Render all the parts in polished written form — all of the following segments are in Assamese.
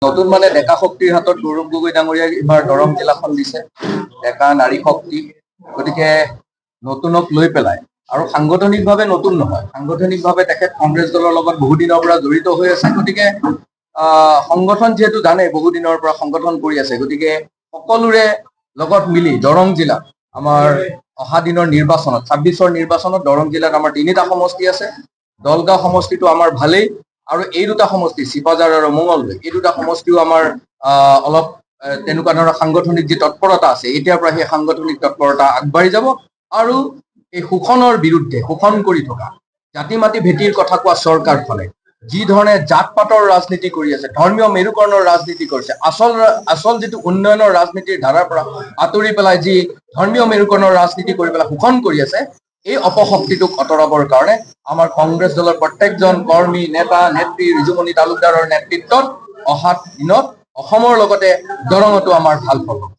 নতুন মানে ডেকা শক্তিৰ হাতত গৌৰৱ গগৈ ডাঙৰীয়াই এইবাৰ দৰং জিলাখন দিছে, ডেকা নাৰী শক্তি। গতিকে নতুনক লৈ পেলাই আৰু সাংগঠনিকভাৱে নতুন নহয়, সাংগঠনিকভাৱে তেখেত কংগ্ৰেছ দলৰ লগত বহুদিনৰ পৰা জড়িত হৈ আছে। গতিকে সংগঠন যিহেতু জানে বহুদিনৰ পৰা সংগঠন কৰি আছে, গতিকে সকলোৰে লগত মিলি দৰং জিলাত আমাৰ অহা দিনৰ নিৰ্বাচনত 26ৰ নিৰ্বাচনত দৰং জিলাত আমাৰ 3টা সমষ্টি আছে। দলগাঁও সমষ্টিটো আমাৰ ভালেই, আৰু এই 2টা সমষ্টি চিপাঝাৰ আৰু মঙলদৈ, এই 2টা সমষ্টিও আমাৰ অলপ তেনেকুৱা ধৰণৰ সাংগঠনিক যি তৎপৰতা আছে, এতিয়াৰ পৰা সেই সাংগঠনিক তৎপৰতা আগবাঢ়ি যাব। আৰু এই শোষণৰ বিৰুদ্ধে শোষণ কৰি থকা জাতি মাটি ভেটিৰ কথা কোৱা চৰকাৰখনে যি ধৰণে জাত পাতৰ ৰাজনীতি কৰি আছে, ধৰ্মীয় মেৰুকৰণৰ ৰাজনীতি কৰিছে, আচল যিটো উন্নয়নৰ ৰাজনীতিৰ ধাৰাৰ পৰা আঁতৰি পেলাই যি ধৰ্মীয় মেৰুকৰণৰ ৰাজনীতি কৰি পেলাই শোষণ কৰি আছে, এই অপশক্তিটোক আঁতৰাবৰ কাৰণে আমাৰ কংগ্ৰেছ দলৰ প্ৰত্যেকজন কৰ্মী, নেতা, নেত্ৰী, ৰিজুমণি তালুকদাৰৰ নেতৃত্বত অহা দিনত অসমৰ লগতে দৰঙতো আমাৰ ভাল ফল হ'ব।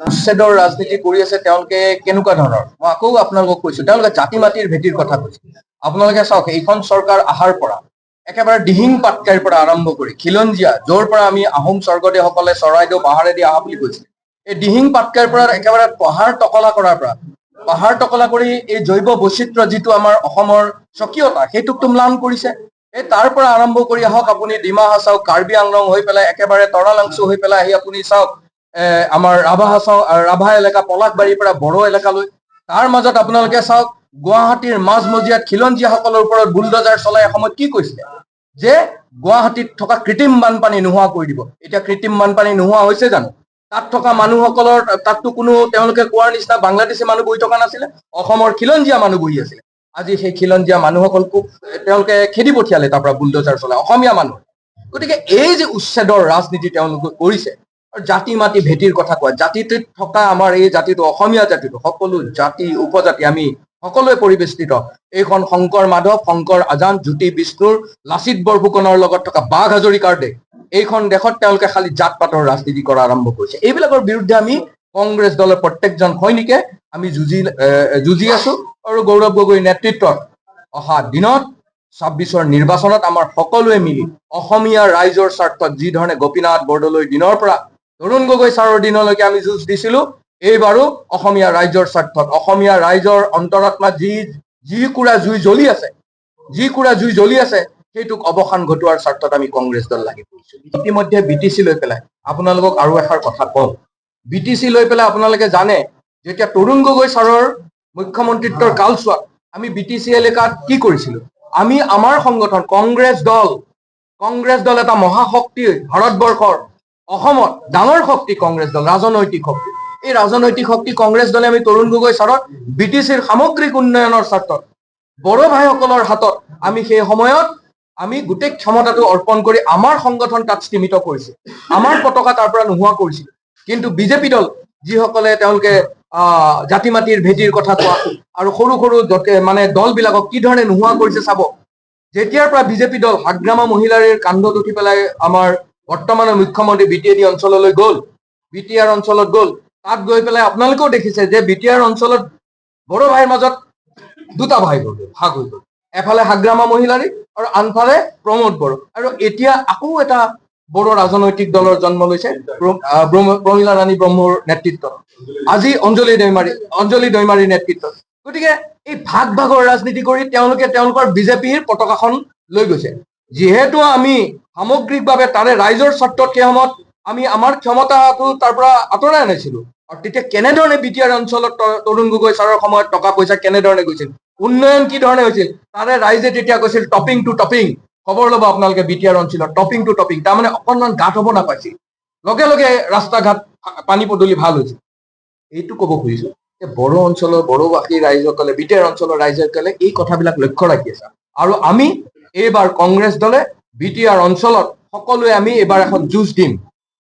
উচ্ছেদৰ ৰাজনীতি কৰি আছে তেওঁলোকে কেনেকুৱা ধৰণৰ, মই আকৌ আপোনালোকক কৈছো, তেওঁলোকে জাতি মাটিৰ ভেটিৰ কথা কৈছে। আপোনালোকে চাওক, এইখন চৰকাৰ অহাৰ পৰা একেবাৰে দিহিং পাটকাইৰ পৰা আৰম্ভ কৰি খিলঞ্জীয়া, য'ৰ পৰা আমি আহোম স্বৰ্গদেউসকলে চৰাইদেউ পাহাৰেদি অহা বুলি কৈছিল, এই দিহিং পাটকাইৰ পৰা একেবাৰে পাহাৰ টকলা কৰাৰ পৰা পাহাৰ টকলা কৰি এই জৈৱ বৈচিত্ৰ্য যিটো আমাৰ অসমৰ স্বকীয়তা, সেইটোক ম্লান কৰিছে। এই তাৰ পৰা আৰম্ভ কৰি আহক আপুনি ডিমা হাছাও, কাৰ্বি আংলং হৈ পেলাই একেবাৰে তৰালাংচু হৈ পেলাই আহি আপুনি চাওক আমাৰ ৰাভা এলেকা, পলাশবাৰীৰ পৰা বড়ো এলেকালৈ। তাৰ মাজত আপোনালোকে চাওক, গুৱাহাটীৰ মাজমজিয়াত খিলঞ্জীয়াসকলৰ ওপৰত বুলডজাৰ চলাই এসময়ত কি কৈছিলে যে গুৱাহাটীত থকা কৃত্ৰিম বানপানী নোহোৱা কৰি দিব। এতিয়া কৃত্ৰিম বানপানী নোহোৱা হৈছে জানো? তাত থকা মানুহসকলৰ তাততো কোনো তেওঁলোকে কোৱাৰ নিচিনা বাংলাদেশী মানুহ বহি থকা নাছিলে, অসমৰ খিলঞ্জীয়া মানুহ বহি আছিলে। আজি সেই খিলঞ্জীয়া মানুহসকলকো তেওঁলোকে খেদি পঠিয়ালে তাৰ পৰা বুলডজাৰ চলাই, অসমীয়া মানুহ। গতিকে এই যে উচ্ছেদৰ ৰাজনীতি তেওঁলোকে কৰিছে, আৰু জাতি মাটি ভেটিৰ কথা কয়, জাতিটোত থকা আমাৰ এই জাতিটো, অসমীয়া জাতিটো, সকলো জাতি উপজাতি আমি সকলোৱে পৰিবেষ্টিত এইখন শংকৰ মাধৱ, শংকৰ আজান, জ্যোতি বিষ্ণুৰ, লাচিত বৰফুকনৰ লগত থকা বাঘ হাজৰিকাৰ দেশ। এইখন দেশত তেওঁলোকে খালি জাত পাতৰ ৰাজনীতি কৰা আৰম্ভ কৰিছে। এইবিলাকৰ বিৰুদ্ধে আমি কংগ্ৰেছ দলৰ প্ৰত্যেকজন সৈনিকে আমি যুঁজি আছো, আৰু গৌৰৱ গগৈৰ নেতৃত্বত অহা দিনত 26ৰ নিৰ্বাচনত আমাৰ সকলোৱে মিলি অসমীয়া ৰাইজৰ স্বাৰ্থত যি ধৰণে গোপীনাথ বৰদলৈৰ দিনৰ পৰা তৰুণ গগৈ ছাৰৰ দিনলৈকে আমি যুঁজ দিছিলো, এইবাৰো অসমীয়া ৰাইজৰ স্বাৰ্থত, অসমীয়া ৰাইজৰ অন্তৰাত্মাত যি কুৰা জুই জ্বলি আছে সেইটোক অৱসান ঘটোৱাৰ স্বাৰ্থত আমি কংগ্ৰেছ দল লাগি পৰিছো। ইতিমধ্যে BTC লৈ পেলাই আপোনালোকক আৰু এষাৰ কথা কওঁ। BTC লৈ পেলাই আপোনালোকে জানে, যেতিয়া তৰুণ গগৈ ছাৰৰ মুখ্যমন্ত্ৰিত্বৰ কালছোৱাত আমি BTC এলেকাত কি কৰিছিলো, আমি আমাৰ সংগঠন কংগ্ৰেছ দল এটা মহাশক্তি, ভাৰতবৰ্ষৰ অসমত ডাঙৰ শক্তি কংগ্ৰেছ দল, ৰাজনৈতিক শক্তি। এই ৰাজনৈতিক শক্তি কংগ্ৰেছ দলে আমি তৰুণ গগৈ ছাৰক BTCৰ সামগ্ৰিক উন্নয়নৰ স্বাৰ্থত বড়ো ভাইসকলৰ হাতত আমি সেই সময়ত আমি গোটেই ক্ষমতাটো অৰ্পণ কৰি আমাৰ সংগঠন তাত স্তীমিত কৰিছিল, আমাৰ পতাকা তাৰ পৰা নোহোৱা কৰিছিল। কিন্তু বিজেপি দল যিসকলে তেওঁলোকে জাতি মাটিৰ ভেটিৰ কথা কোৱা আৰু সৰু সৰু মানে দলবিলাকক কি ধৰণে নোহোৱা কৰিছে চাব। যেতিয়াৰ পৰা বিজেপি দল হাগ্ৰামা মহিলাৰ কান্ধত উঠি পেলাই আমাৰ বৰ্তমানৰ মুখ্যমন্ত্ৰী BTAD অঞ্চললৈ গ'ল, BTR অঞ্চলত গ'ল, তাত গৈ পেলাই আপোনালোকেও দেখিছে যে BTR অঞ্চলত বড়ো ভাইৰ মাজত 2টা ভাগ হৈ গ'ল, এফালে হাগ্ৰামা মহিলাৰী আৰু আনফালে প্ৰমোদ বড়ো। আৰু এতিয়া আকৌ এটা বড়ো ৰাজনৈতিক দলৰ জন্ম লৈছে প্ৰমীলা ৰাণী ব্ৰহ্মৰ নেতৃত্বত, আজি অঞ্জলি দৈমাৰীৰ নেতৃত্বত। গতিকে এই ভাগৰ ৰাজনীতি কৰি তেওঁলোকে তেওঁলোকৰ বিজেপিৰ পতাকাখন লৈ গৈছে। যিহেতু আমি সামগ্ৰিকভাৱে তাৰে ৰাইজৰ স্বাৰ্থত সেই সময়ত আমি আমাৰ ক্ষমতাটো তাৰ পৰা আঁতৰাই আনিছিলো, আৰু তেতিয়া কেনেধৰণে BTR অঞ্চলত তৰুণ গগৈ ছাৰৰ সময়ত টকা পইচা কেনেধৰণে গৈছিল, উন্নয়ন কি ধৰণে হৈছিল, তাৰে ৰাইজে তেতিয়া কৈছিল টপিং টু টপিং। খবৰ ল'ব আপোনালোকে BTR অঞ্চলত টপিং টু টপিং, তাৰমানে অকণমান গাঁত হ'ব নাপাইছিল, লগে লগে ৰাস্তা ঘাট পানী পদূলি ভাল হৈছিল। এইটো ক'ব খুজিছো যে বড়ো অঞ্চলৰ বড়োভাষী ৰাইজসকলে, BTR অঞ্চলৰ ৰাইজসকলে এই কথাবিলাক লক্ষ্য ৰাখি আছে। আৰু আমি এইবাৰ কংগ্ৰেছ দলে BTR অঞ্চলত সকলোৱে আমি এইবাৰ এখন যুঁজ দিম,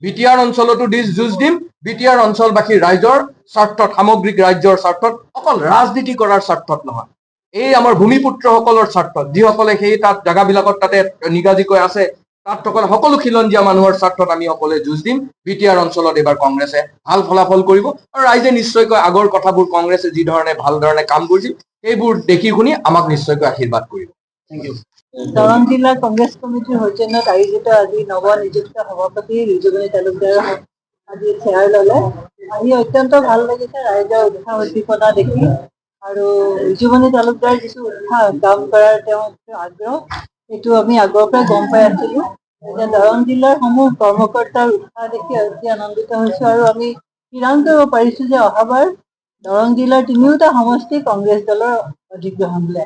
BTR অঞ্চলতো যুঁজ দিম, BTR অঞ্চলবাসী ৰাইজৰ স্বাৰ্থত, সামগ্ৰিক ৰাজ্যৰ স্বাৰ্থত, অকল ৰাজনীতি কৰাৰ স্বাৰ্থত নহয়, এই আমাৰ ভূমিপুত্ৰসকলৰ স্বাৰ্থত, যিসকলে সেই তাত জেগাবিলাকত তাতে নিগাজিকৈ আছে, তাত থকা সকলো খিলঞ্জীয়া মানুহৰ স্বাৰ্থত আমি সকলোৱে যুঁজ দিম। BTR অঞ্চলত এইবাৰ কংগ্ৰেছে ভাল ফলাফল কৰিব, আৰু ৰাইজে নিশ্চয়কৈ আগৰ কথাবোৰ কংগ্ৰেছে যি ধৰণে ভাল ধৰণে কাম কৰিছিল সেইবোৰ দেখি শুনি আমাক নিশ্চয়কৈ আশীৰ্বাদ কৰিব। Thank U. দৰং জিলা কংগ্ৰেছ কমিটিৰ সৌজন্যত আয়োজিত আজি নৱনিযুক্ত সভাপতি ৰিজুমণি তালুকদাৰে আজি চেয়াৰ ল'লে। আহি অত্যন্ত ভাল লাগিছে ৰাইজৰ উৎসাহ উদ্দীপনা দেখি। আৰু ৰিজুমণি তালুকদাৰ যিটো উৎসাহ কাম কৰাৰ তেওঁৰ আগ্ৰহ, সেইটো আমি আগৰ পৰাই গম পাই আছিলো। এতিয়া দৰং জিলাৰ সমূহ কৰ্মকৰ্তাৰ উৎসাহ দেখি অতি আনন্দিত হৈছো আৰু আমি ঠিৰাং কৰিব পাৰিছো যে অহাবাৰ দৰং জিলাৰ তিনিওটা সমষ্টি কংগ্ৰেছ দলৰ অধিগ্ৰহণ হ'লে।